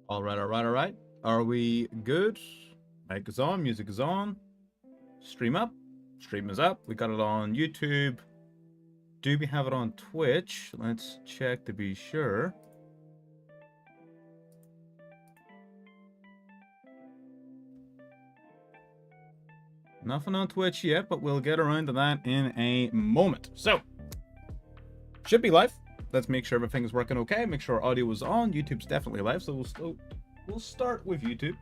All right, all right, all right. Are we good? Mic is on, music is on. Stream up. Stream is up. We got it on YouTube. Do we have it on Twitch? Let's check to be sure. Nothing on Twitch yet, but we'll get around to that in a moment. So, should be live. Let's make sure everything is working okay. Make sure our audio is on. YouTube's definitely live, so we'll start with YouTube.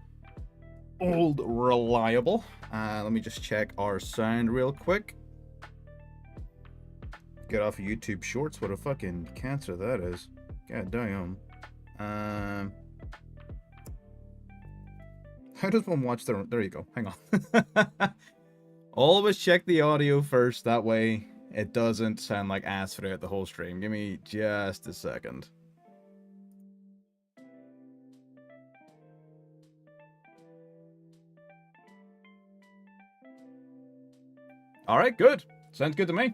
Old reliable. Let me just check our sound real quick. Get off of YouTube Shorts. What a fucking cancer that is. God damn. How does one watch their... There you go. Hang on. Always check the audio first. That way it doesn't sound like ass throughout the whole stream. Give me just a second. All right, good. Sounds good to me.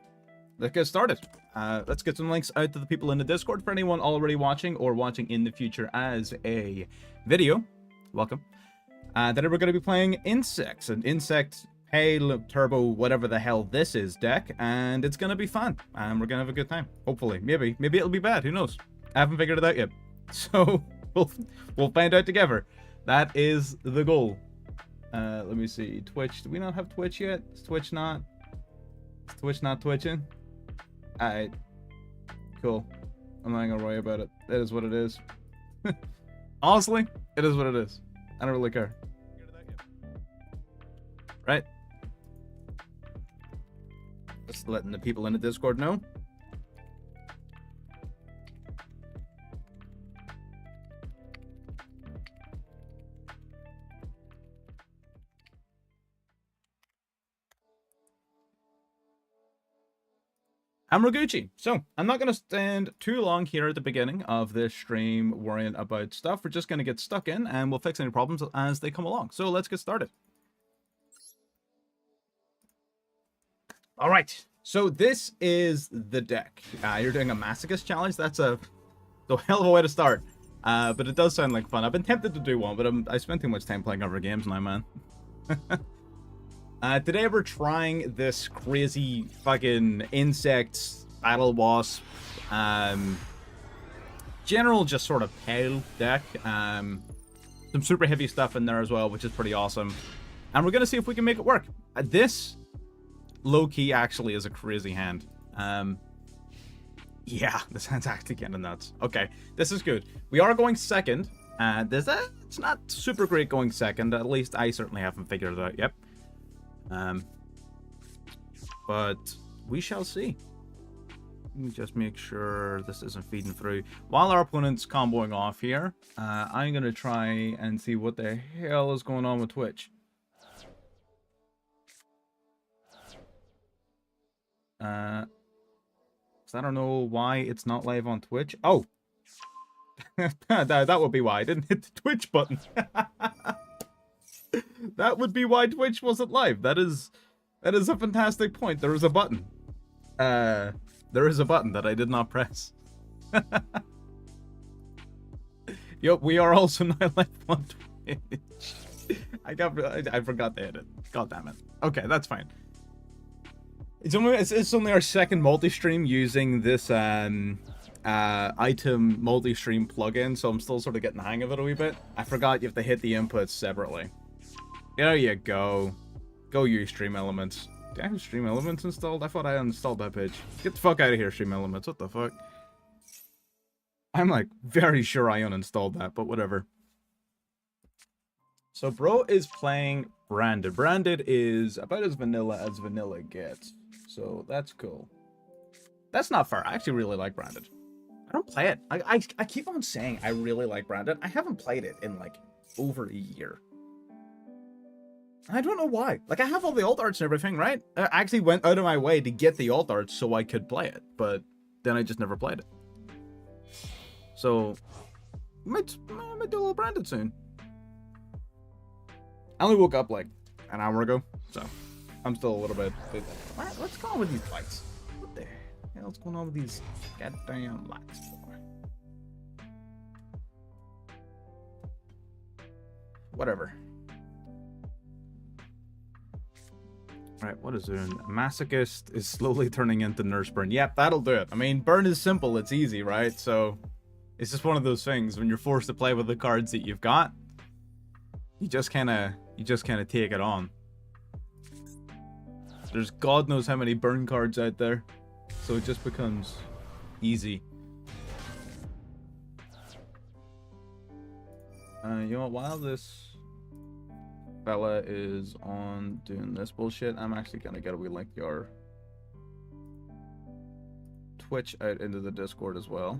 Let's get started. Let's get some links out to the people in the Discord. For anyone already watching or watching in the future as a video, welcome. Today we're going to be playing Insects, an Insect, Hail, Turbo, whatever the hell this is deck, and it's going to be fun. And we're going to have a good time, hopefully. Maybe it'll be bad, who knows? I haven't figured it out yet. So, we'll find out together. That is the goal. Let me see, Twitch. Do we not have Twitch yet? Is Twitch not? Is Twitch not twitching? Alright. Cool. I'm not gonna worry about it. It is what it is. Honestly, it is what it is. I don't really care. Right? Just letting the people in the Discord know. I'm Raguchi. So, I'm not going to stand too long here at the beginning of this stream worrying about stuff. We're just going to get stuck in and we'll fix any problems as they come along. So, let's get started. All right. So, this is the deck. You're doing a Masochist challenge. That's a hell of a way to start. But it does sound like fun. I've been tempted to do one, but I spent too much time playing other games now, man. Today we're trying this crazy fucking insect battle wasp, general just sort of pale deck. Some super heavy stuff in there as well, which is pretty awesome. And we're gonna see if we can make it work. This low key actually is a crazy hand. Yeah, this hand's actually getting nuts. Okay, this is good. We are going second. It's not super great going second. At least I certainly haven't figured it out yet. But we shall see. Let me just make sure this isn't feeding through. While our opponent's comboing off here, I'm going to try and see what the hell is going on with Twitch. I don't know why it's not live on Twitch. Oh! that would be why I didn't hit the Twitch button. That would be why Twitch wasn't live. That is a fantastic point. There is a button. There is a button that I did not press. Yup, we are also not live on Twitch. I forgot to hit it. God damn it. Okay, that's fine. It's only our second multi-stream using this item multi-stream plugin, so I'm still sort of getting the hang of it a wee bit. I forgot you have to hit the inputs separately. There you go. Go use Stream Elements. Do I have Stream Elements installed? I thought I uninstalled that page. Get the fuck out of here, Stream Elements. What the fuck? I'm like very sure I uninstalled that, but whatever. So bro is playing Branded. Branded is about as vanilla gets. So that's cool. That's not fair. I actually really like Branded. I don't play it. I keep on saying I really like Branded. I haven't played it in like over a year. I don't know why. Like, I have all the alt arts and everything, right? I actually went out of my way to get the alt arts so I could play it, but then I just never played it. So, I might do a little Branded soon. I only woke up like an hour ago, so I'm still a little bit... What's going on with these lights? What the hell's going on with these goddamn lights? whatever. Right, what is it? Masochist is slowly turning into Nurse Burn. Yep, that'll do it. I mean, Burn is simple, it's easy, right? So, it's just one of those things when you're forced to play with the cards that you've got. You just kind of take it on. There's God knows how many Burn cards out there. So it just becomes easy. You know what, while this fella is on doing this bullshit, I'm actually gonna get a wee link your Twitch out into the Discord as well.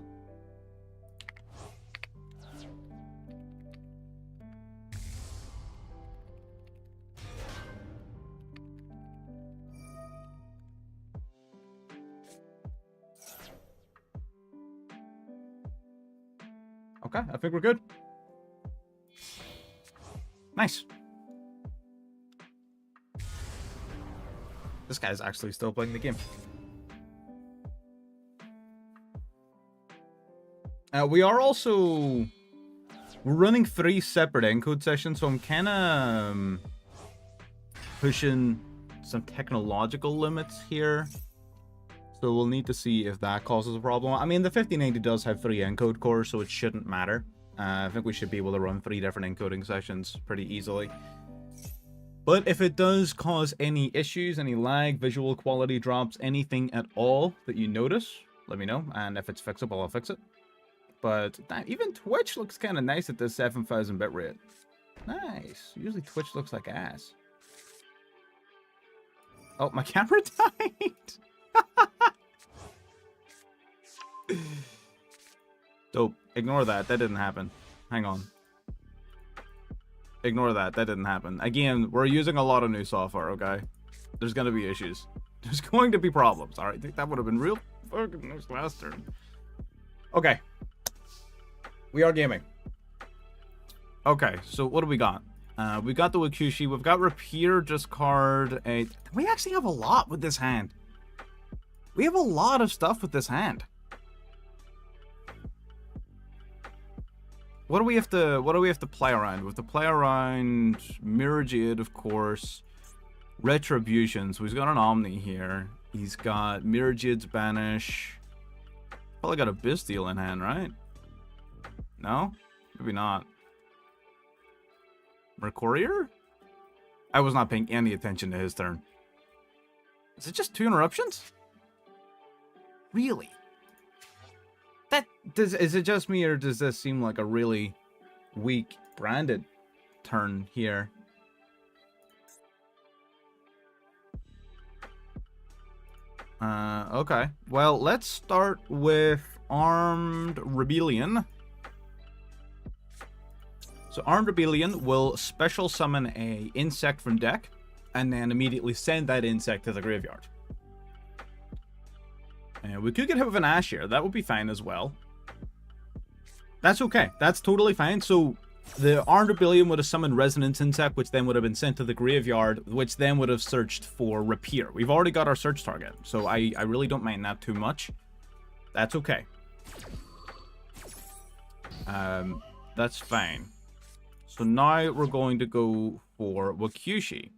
Okay, I think we're good. Nice. This guy's actually still playing the game. We are also... We're running 3 separate encode sessions, so I'm kind of pushing some technological limits here. So we'll need to see if that causes a problem. I mean, the 5090 does have 3 encode cores, so it shouldn't matter. I think we should be able to run 3 different encoding sessions pretty easily. But if it does cause any issues, any lag, visual quality drops, anything at all that you notice, let me know. And if it's fixable, I'll fix it. But even Twitch looks kind of nice at this 7,000 bitrate. Nice. Usually Twitch looks like ass. Oh, my camera died. Dope. Ignore that. That didn't happen. Hang on. Ignore that. That didn't happen. Again, we're using a lot of new software, okay? There's going to be issues. There's going to be problems. Alright, I think that would have been real fucking nice last turn. Okay. We are gaming. Okay, so what do we got? We got the Wakushi. We've got Rapier, discard a... We actually have a lot with this hand. We have a lot of stuff with this hand. What do we have to play around? We have to play around Mirror Jade, of course. Retribution. So he's got an Omni here. He's got Mirror Jade's Banish. Probably got a Bestial in hand, right? No? Maybe not. Mercurier? I was not paying any attention to his turn. Is it just 2 interruptions? Really? Is it just me, or does this seem like a really weak branded turn here? Okay. Well, let's start with Armed Rebellion. So Armed Rebellion will special summon a insect from deck, and then immediately send that insect to the graveyard. And we could get hit with an Ash here. That would be fine as well. That's okay. That's totally fine. So the Armed Rebellion would have summoned Resonance Insect, which then would have been sent to the graveyard, which then would have searched for Rapier. We've already got our search target, so I really don't mind that too much. That's okay. That's fine. So now we're going to go for Wakushi.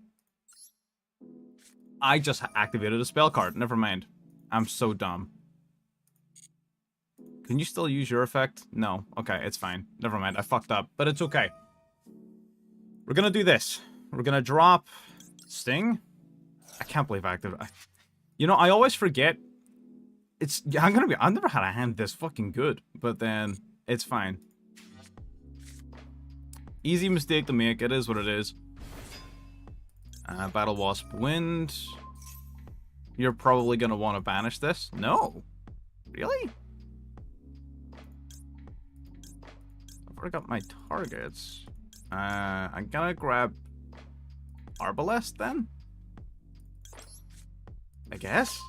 I just activated a spell card. Never mind. I'm so dumb. Can you still use your effect? No. Okay, it's fine. Never mind. I fucked up. But it's okay. We're gonna do this. We're gonna drop Sting. I can't believe I activated. You know, I always forget. I've never had a hand this fucking good. But then, it's fine. Easy mistake to make. It is what it is. Battle Wasp Wind. You're probably gonna want to banish this. No. Really? I've already got my targets. I'm gonna grab Arbalest then? I guess?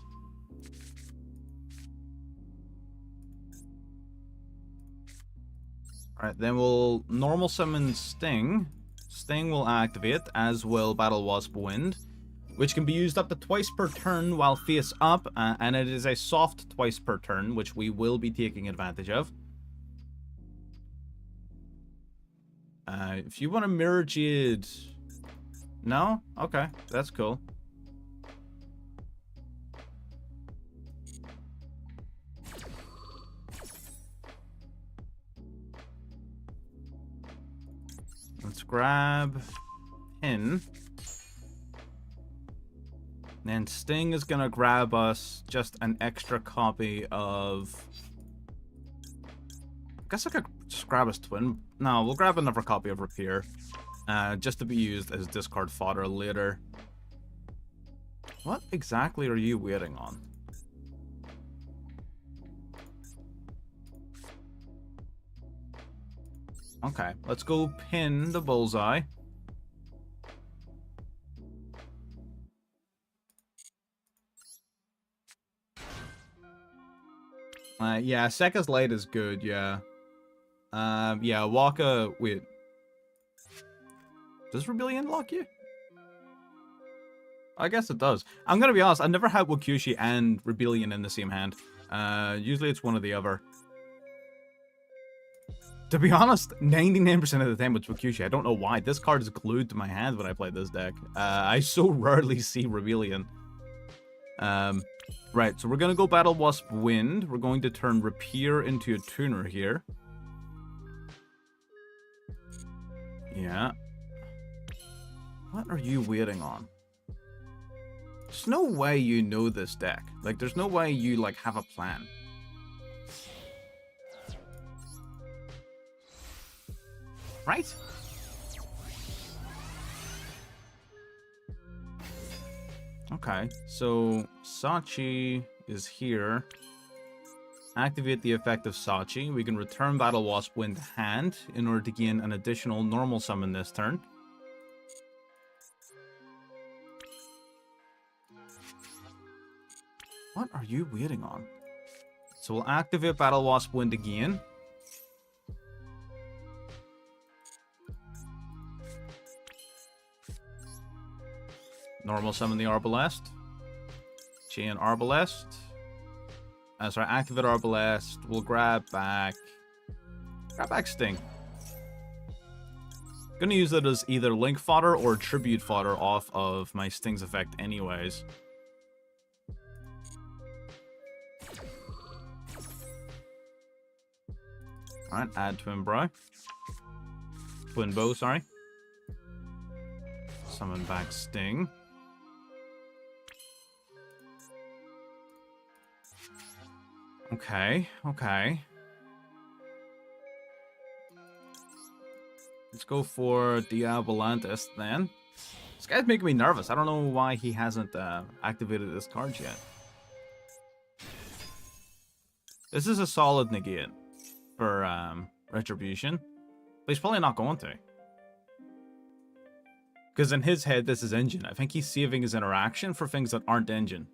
Alright, then we'll normal summon Sting. Sting will activate, as will Battle Wasp Wind, which can be used up to twice per turn while face up, and it is a soft twice per turn, which we will be taking advantage of. If you want to mirror Jade... No? Okay, that's cool. Let's grab Pin. And Sting is gonna grab us just an extra copy of... I guess I could just grab his twin. No, we'll grab another copy of Rapier. Just to be used as discard fodder later. What exactly are you waiting on? Okay, let's go pin the bullseye. Yeah, Sekka's Light is good, yeah. Yeah, Waka... Wait. Does Rebellion lock you? I guess it does. I'm gonna be honest, I've never had Wakushi and Rebellion in the same hand. Usually it's one or the other. To be honest, 99% of the time it's Wakushi. I don't know why. This card is glued to my hand when I play this deck. I so rarely see Rebellion. Right, so we're gonna go Battle Wasp Wind. We're going to turn Rapier into a tuner here. Yeah. What are you waiting on? There's no way you know this deck. Like, there's no way you, like, have a plan. Right? Okay, so Sachi is here. Activate the effect of Sachi. We can return Battle Wasp Wind hand in order to gain an additional normal summon this turn. What are you waiting on? So we'll activate Battle Wasp Wind again. Normal summon the Arbalest. Chain Arbalest. Sorry, activate Arbalest. We'll grab back Sting. Gonna use it as either Link fodder or Tribute fodder off of my Sting's effect anyways. Alright, add Twin Bow, sorry. Summon back Sting. Okay. Let's go for Diabolantis then. This guy's making me nervous. I don't know why he hasn't activated this card yet. This is a solid negate for Retribution. But he's probably not going to. Because in his head, this is Engine. I think he's saving his interaction for things that aren't Engine.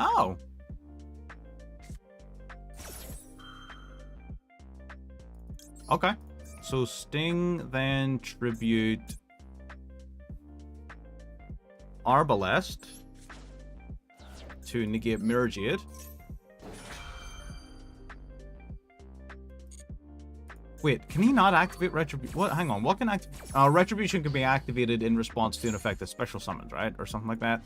Oh. Okay. So Sting, then Tribute Arbalest to negate Mirror Jade. Wait, can he not activate Retribution? What? Hang on. What can activate? Retribution can be activated in response to an effect of special summons, right? Or something like that.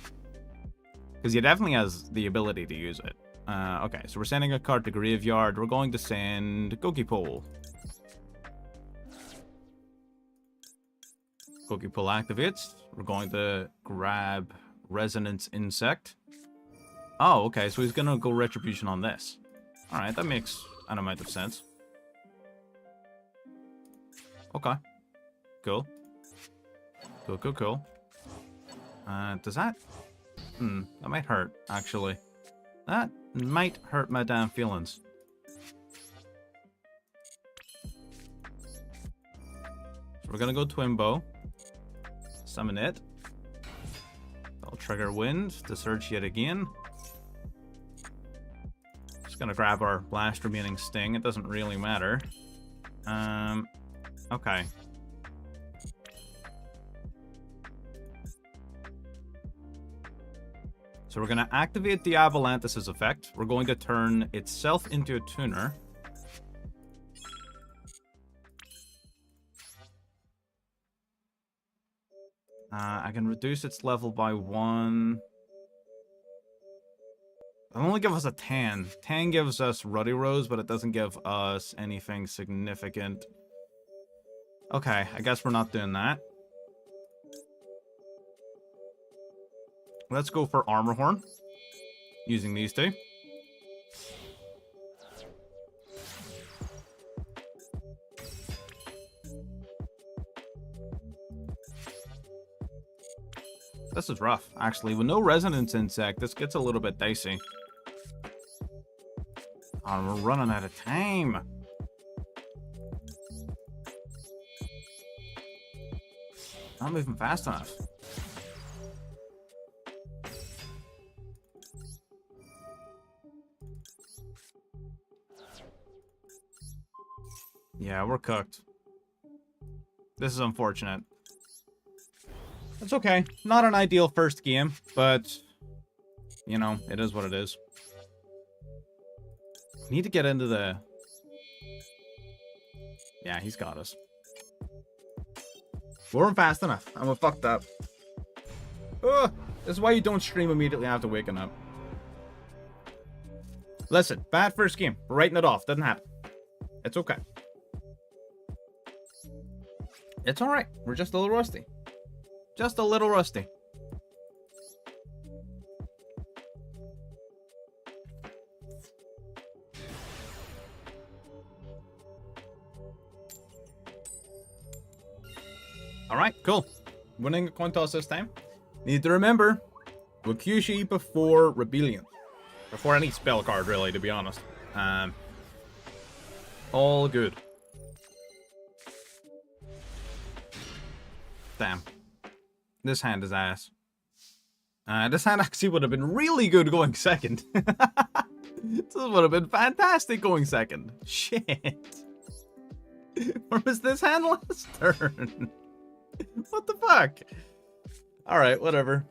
Because he definitely has the ability to use it. Okay, so we're sending a card to Graveyard. We're going to send Gokipole. Gokipole activates. We're going to grab Resonance Insect. Oh, okay, so he's going to go Retribution on this. Alright, that makes an amount of sense. Okay. Cool. Cool. Does that... that might hurt, actually. That might hurt my damn feelings. So we're gonna go Twin Bow. Summon it. That'll trigger Wind to search yet again. Just gonna grab our last remaining Sting. It doesn't really matter. Okay. So we're going to activate Diabolantis' effect. We're going to turn itself into a tuner. I can reduce its level by 1. It'll only give us a tan. Tan gives us Ruddy Rose, but it doesn't give us anything significant. Okay, I guess we're not doing that. Let's go for Armor Horn. Using these two. This is rough, actually. With no Resonance Insect, this gets a little bit dicey. Oh, we're running out of time. Not moving fast enough. Yeah, we're cooked. This is unfortunate. It's okay. Not an ideal first game, but, you know, it is what it is. We need to get into the... Yeah, he's got us. We weren't fast enough. I'm fucked up. Ugh, this is why you don't stream immediately after waking up. Listen, bad first game. We're writing it off. Doesn't happen. It's okay. It's alright. We're just a little rusty. Just a little rusty. Alright, cool. Winning a coin toss this time. Need to remember, Wakushi before Rebellion. Before any spell card, really, to be honest. All good. Damn. This hand is ass. This hand actually would have been really good going second. This would have been fantastic going second. Shit. Or was this hand last turn? What the fuck? Alright, whatever.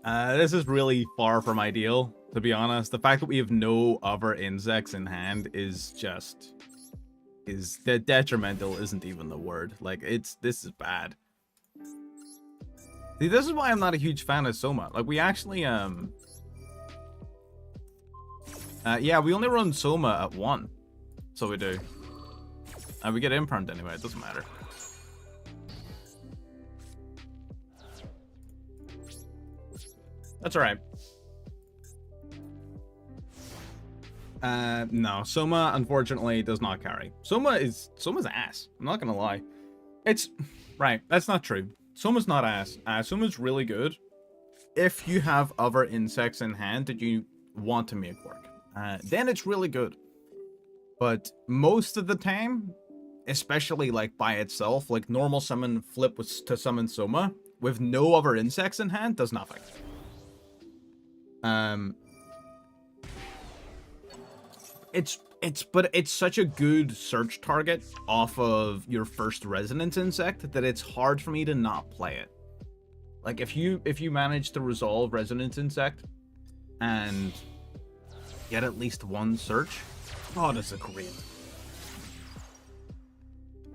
This is really far from ideal, to be honest. The fact that we have no other insects in hand is just... detrimental isn't even the word. Like, this is bad. See, this is why I'm not a huge fan of Soma. Like, we actually, yeah, we only run Soma at 1. So we do. We get impermed anyway, it doesn't matter. That's alright. No, Soma, unfortunately, does not carry. Soma's ass. I'm not gonna lie. It's... Right, that's not true. Soma's not ass. Soma's really good if you have other insects in hand that you want to make work. Then it's really good. But most of the time, especially like by itself, like normal summon flip to summon Soma with no other insects in hand does nothing. But it's such a good search target off of your first resonance insect that it's hard for me to not play it. Like if you manage to resolve resonance insect and get at least one search, oh, that's a great.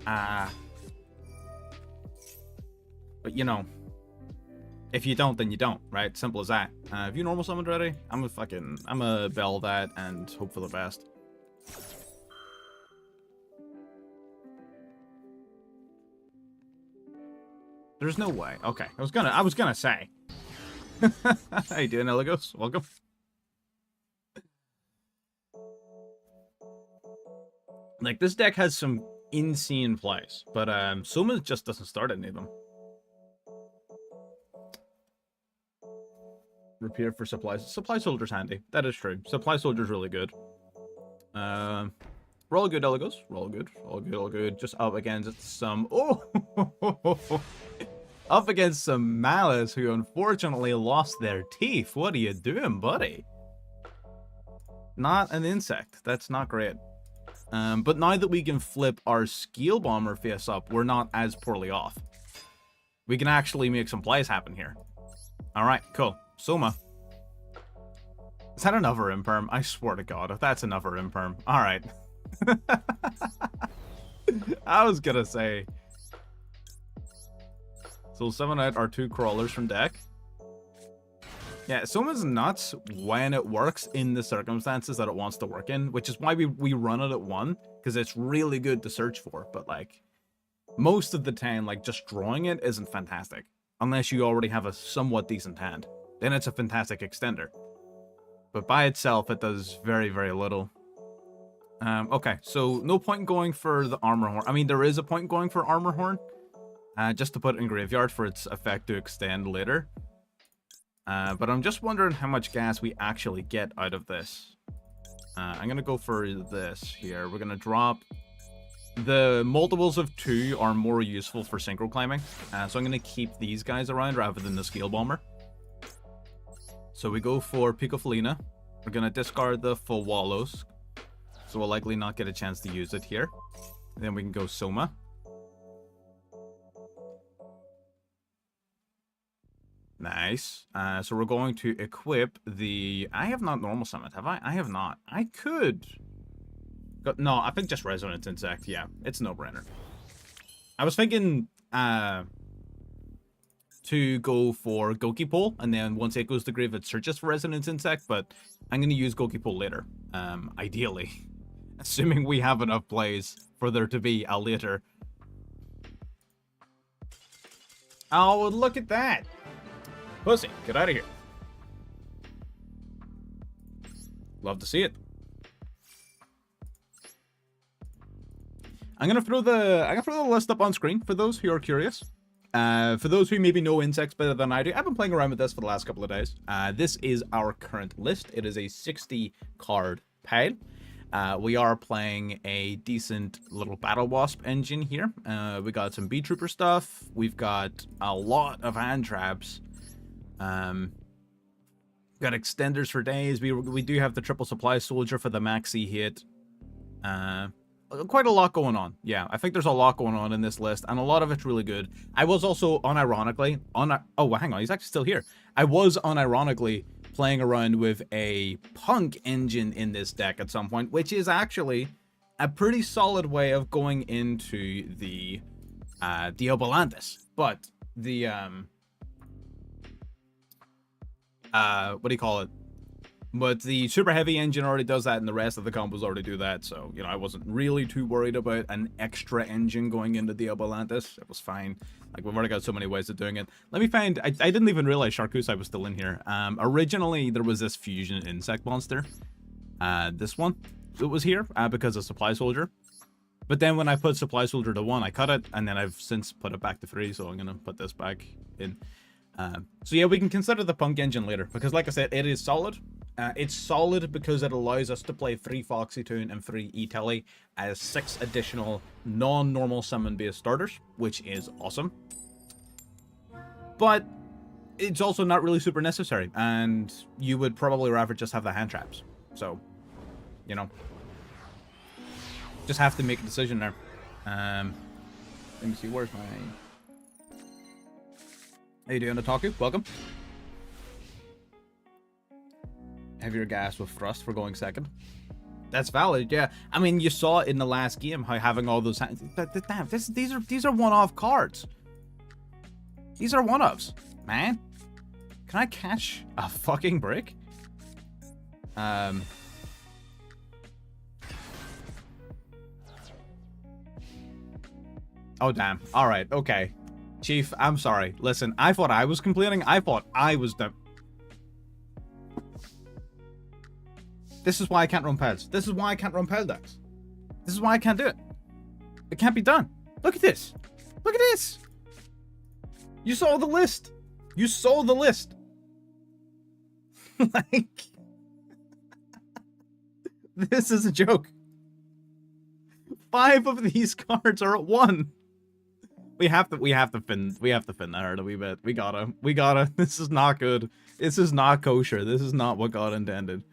But you know, if you don't, then you don't, right? Simple as that. If you normal summoned already, I'm a bell that and hope for the best. There's no way. Okay, I was gonna say. How you doing, Eligos? Welcome. Like, this deck has some insane plays, but Soma just doesn't start any of them. Repair for supplies. Supply Soldier's handy. That is true. Supply Soldier's really good. We're all good, Eligos. We're all good. All good, all good. Just up against some... Oh! Up against some Malice who unfortunately lost their teeth. What are you doing, buddy? Not an insect. That's not great. But now that we can flip our Scale Bomber face up, we're not as poorly off. We can actually make some plays happen here. Alright, cool. Soma. Is that another imperm? I swear to God, if that's another imperm. Alright. I was gonna say. So 7 out are 2 crawlers from deck. Yeah, Soma's nuts when it works in the circumstances that it wants to work in, which is why we run it at 1, because it's really good to search for, but like, most of the time, like, just drawing it isn't fantastic. Unless you already have a somewhat decent hand. Then it's a fantastic extender. But by itself, it does very, very little. Okay, so no point going for the Armor Horn. I mean, there is a point going for Armor Horn. Just to put it in Graveyard for its effect to extend later. But I'm just wondering how much gas we actually get out of this. I'm going to go for this here. We're going to drop... The multiples of 2 are more useful for synchro climbing. So I'm going to keep these guys around rather than the Scale Bomber. So we go for Pico Felina. We're going to discard the Full Wallows. So we'll likely not get a chance to use it here. Then we can go Soma. Nice. So we're going to equip the... I have not normal summon, have I? I have not. I could... No, I think just Resonance Insect. Yeah, it's a no-brainer. I was thinking to go for Goki Pole, and then once it goes to grave, it searches for Resonance Insect, but I'm going to use Goki Pole later, ideally. Assuming we have enough plays for there to be a later. Oh, look at that! Pussy, get out of here. Love to see it. I'm gonna throw the list up on screen for those who are curious. For those who maybe know insects better than I do, I've been playing around with this for the last couple of days. This is our current list. It is a 60 card pile. We are playing a decent little Battle Wasp engine here. We got some Bee Trooper stuff. We've got a lot of hand traps. Got extenders for days. We do have the triple supply soldier for the maxi hit. Quite a lot going on. Yeah, I think there's a lot going on in this list, and a lot of it's really good. I was also unironically oh, hang on, he's actually still here. I was unironically playing around with a punk engine in this deck at some point, which is actually a pretty solid way of going into the Obolantis. But the what do you call it? But the super heavy engine already does that, and the rest of the combos already do that. So, you know, I wasn't really too worried about an extra engine going into the Obolantis. It was fine. Like, we've already got so many ways of doing it. Let me find... I didn't even realize Charcusai was still in here. Originally, there was this fusion insect monster. This one. It was here because of Supply Soldier. But then when I put Supply Soldier to 1, I cut it, and then I've since put it back to 3, so I'm going to put this back in. So yeah, we can consider the punk engine later, because like I said, it is solid. It's solid because it allows us to play 3 Foxy Toon and 3 E-Telly as 6 additional non-normal summon-based starters, which is awesome. But it's also not really super necessary, and you would probably rather just have the hand traps. So, you know, just have to make a decision there. Let me see, where's my... How you doing, Otaku? Welcome. Heavier gas with thrust for going second. That's valid, yeah. I mean, you saw in the last game how having all those... Damn, these are one-off cards. These are one-offs, man. Can I catch a fucking break? Oh, damn. Alright, okay. Chief, I'm sorry. Listen, I thought I was complaining. I thought I was the... This is why I can't run pals. This is why I can't run pal decks. This is why I can't do it. It can't be done. Look at this. Look at this. You saw the list. You saw the list. Like... This is a joke. 5 of these cards are at 1. We have to fin that hard a wee bit. We gotta. This is not good. This is not kosher. This is not what God intended.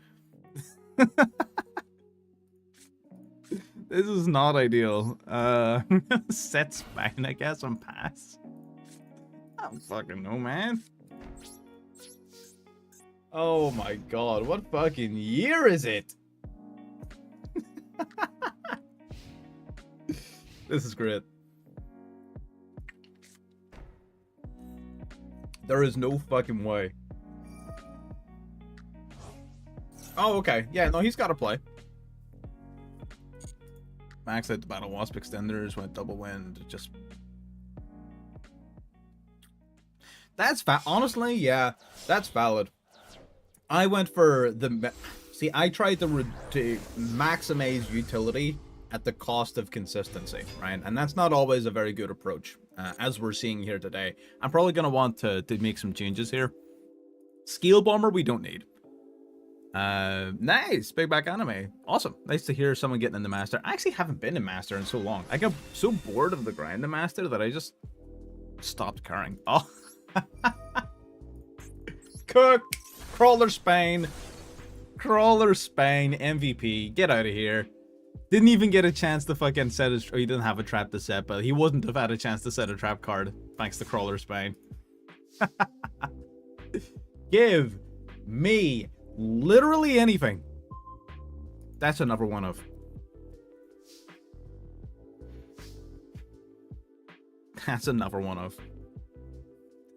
This is not ideal. Set spine, I guess, on pass. I don't fucking know, man. Oh my god, what fucking year is it? This is great. There is no fucking way. Oh, okay. Yeah, no, he's got to play. Max out the Battle Wasp extenders, went double wind, just... That's honestly, yeah, that's valid. I went for the... See, I tried to maximize utility at the cost of consistency, right? And that's not always a very good approach, as we're seeing here today. I'm probably going to want to make some changes here. Scale Bomber, we don't need. Nice, big back anime. Awesome. Nice to hear someone getting in the Master. I actually haven't been in Master in so long. I got so bored of the grind in Master that I just stopped caring. Oh. Cook. Crawler Spain. Crawler Spain. MVP. Get out of here. Didn't even get a chance to fucking set his... Or he didn't have a trap to set, but he wouldn't have had a chance to set a trap card. Thanks to Crawler Spain. Give me literally anything. That's another one of. That's another one of.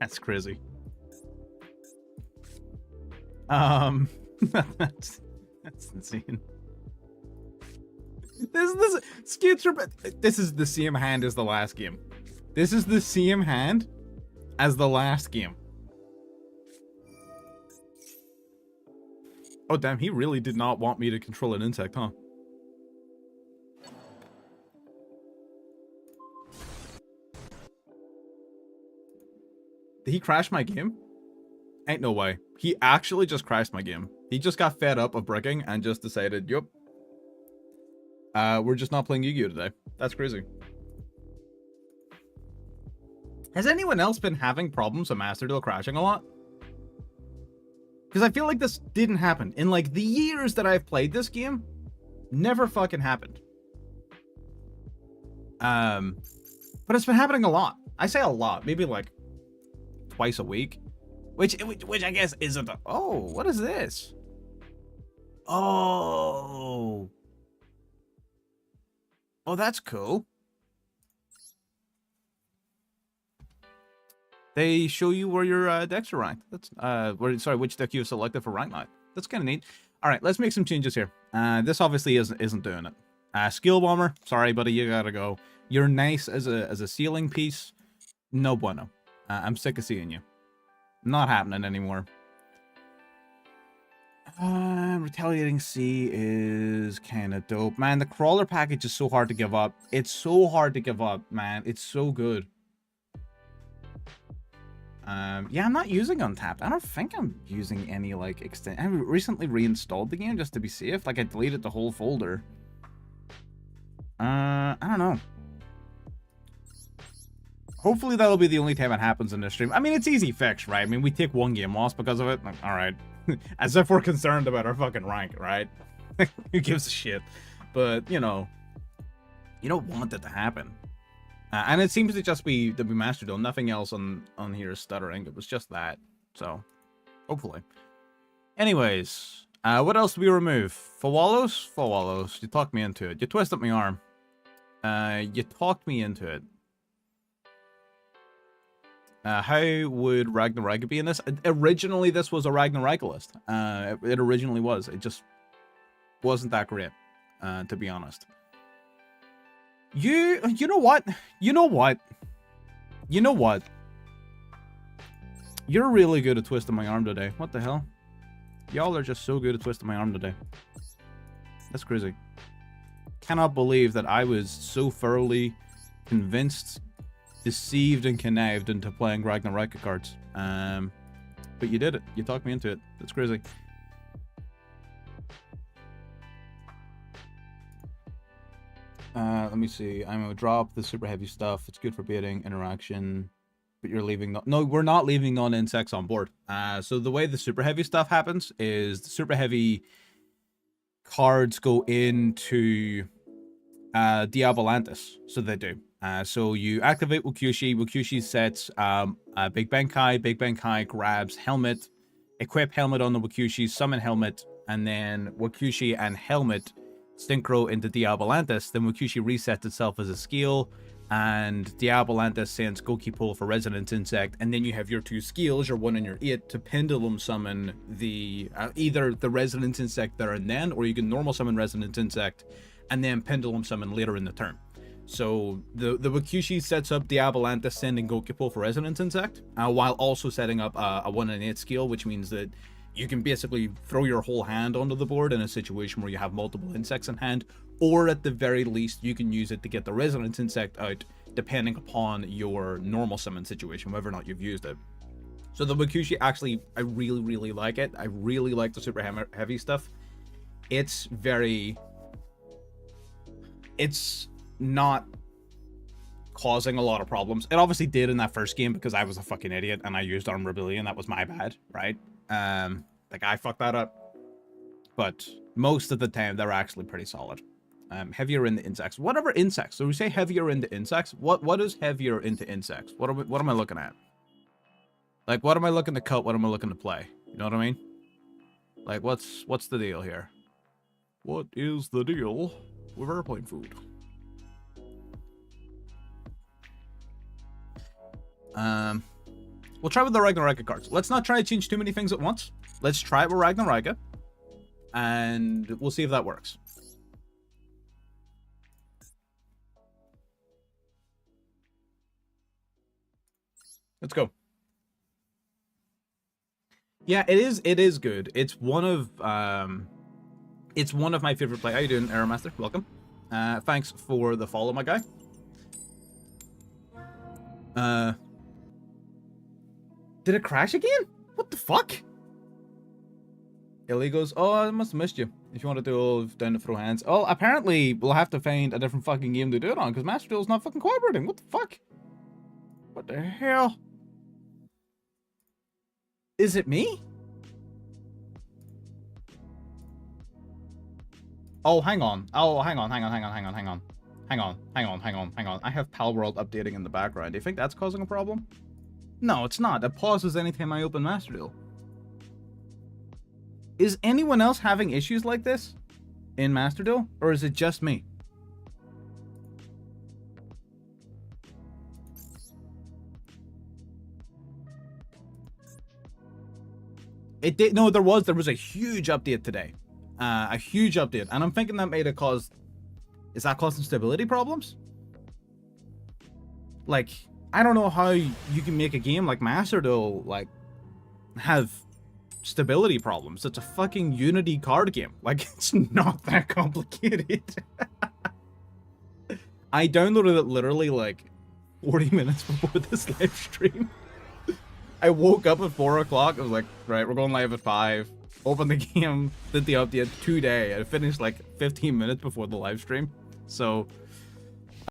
That's crazy. That's insane. This is the same hand as the last game. This is the same hand as the last game. Oh damn, he really did not want me to control an insect, huh? Did he crash my game? Ain't no way. He actually just crashed my game. He just got fed up of bricking and just decided, yup. We're just not playing Yu-Gi-Oh today. That's crazy. Has anyone else been having problems with Master Duel crashing a lot? Because I feel like this didn't happen. In like the years that I've played this game, never fucking happened. But it's been happening a lot. I say a lot, maybe like twice a week. Which I guess isn't a... Oh, what is this? Oh. Oh, that's cool. They show you where your decks are ranked. That's which deck you selected for rank night. That's kind of neat. All right, let's make some changes here. This obviously isn't doing it. Skill Bomber, sorry, buddy, you gotta go. You're nice as a ceiling piece. No bueno. I'm sick of seeing you. Not happening anymore. Retaliating Sea is kind of dope. Man, the Crawler package is so hard to give up. It's so hard to give up, man. It's so good. Yeah, I'm not using Untapped. I don't think I'm using any, like, extent. I recently reinstalled the game just to be safe. Like, I deleted the whole folder. I don't know. Hopefully that'll be the only time it happens in this stream. I mean, it's easy fix, right? I mean, we take one game loss because of it. Like, all right. As if we're concerned about our fucking rank, right? Who gives a shit? But, you know, you don't want it to happen. And it seems to just be the Master Duel. Nothing else on here is stuttering. It was just that. So, hopefully. Anyways, what else do we remove? Fawallos? Fawallos. You talked me into it. You twisted my arm. You talked me into it. How would Ragnarok be in this? Originally, this was a Ragnarok list. It originally was. It just wasn't that great, to be honest. You know what? You know what? You know what? You're really good at twisting my arm today. What the hell? Y'all are just so good at twisting my arm today. That's crazy. Cannot believe that I was so thoroughly convinced, deceived, and connived into playing Ragnarok cards. But you did it. You talked me into it. That's crazy. Let me see. I'm gonna drop the super heavy stuff. It's good for baiting interaction, but you're leaving no, we're not leaving non-insects on board. So the way the super heavy stuff happens is the super heavy cards go into Diabolantis. So they do. So you activate Wakushi. Wakushi sets Big Benkai. Big Benkai grabs Helmet. equip helmet on the Wakushi, summon helmet, and then Wakushi and helmet synchro into Diabolantis, then Wakushi resets itself as a skill, and Diabolantis sends Goki Pull for Resonance Insect, and then you have your two skills, your 1 and your 8, to pendulum summon the either the Resonance Insect there and then, or you can normal summon Resonance Insect, and then pendulum summon later in the turn. So the Wakushi sets up Diabolantis sending Goki Pull for Resonance Insect, while also setting up a 1 and 8 skill, which means that you can basically throw your whole hand onto the board in a situation where you have multiple insects in hand, or at the very least, you can use it to get the Resonance Insect out, depending upon your normal summon situation, whether or not you've used it. So the Wakushi, actually, I really, really like it. I really like the super heavy stuff. It's not causing a lot of problems. It obviously did in that first game because I was a fucking idiot and I used Arm Rebellion. That was my bad, right? Like, I fucked that up. But most of the time, they're actually pretty solid. Heavier into insects. Whatever insects. So we say heavier into insects. What is heavier into insects? What am I looking at? Like, what am I looking to cut? What am I looking to play? You know what I mean? Like, what's the deal here? What is the deal with airplane food? We'll try with the Ragnaraka cards. Let's not try to change too many things at once. Let's try it with Ragnaraka, and we'll see if that works. Let's go. Yeah, it is good. It's one of my favorite play. How you doing, Aeromaster? Welcome. Thanks for the follow, my guy. Did it crash again? What the fuck? Illy goes, oh, I must have missed you. If you want to do down to throw hands. Oh, apparently we'll have to find a different fucking game to do it on, because Master Duel's not fucking cooperating. What the fuck? What the hell? Is it me? Oh, hang on. Oh, hang on. I have Palworld updating in the background. Do you think that's causing a problem? No, it's not. It pauses anytime I open Master Duel. Is anyone else having issues like this in Master Duel, or is it just me? It did. No, there was a huge update today. A huge update, and I'm thinking that made it cause. Is that causing stability problems? Like, I don't know how you can make a game like Master Duel like have stability problems. It's a fucking Unity card game. Like, it's not that complicated. I downloaded it literally like 40 minutes before this live stream. I woke up at 4 o'clock. I was like, right, we're going live at 5. Opened the game, did the update today. I finished like 15 minutes before the live stream. So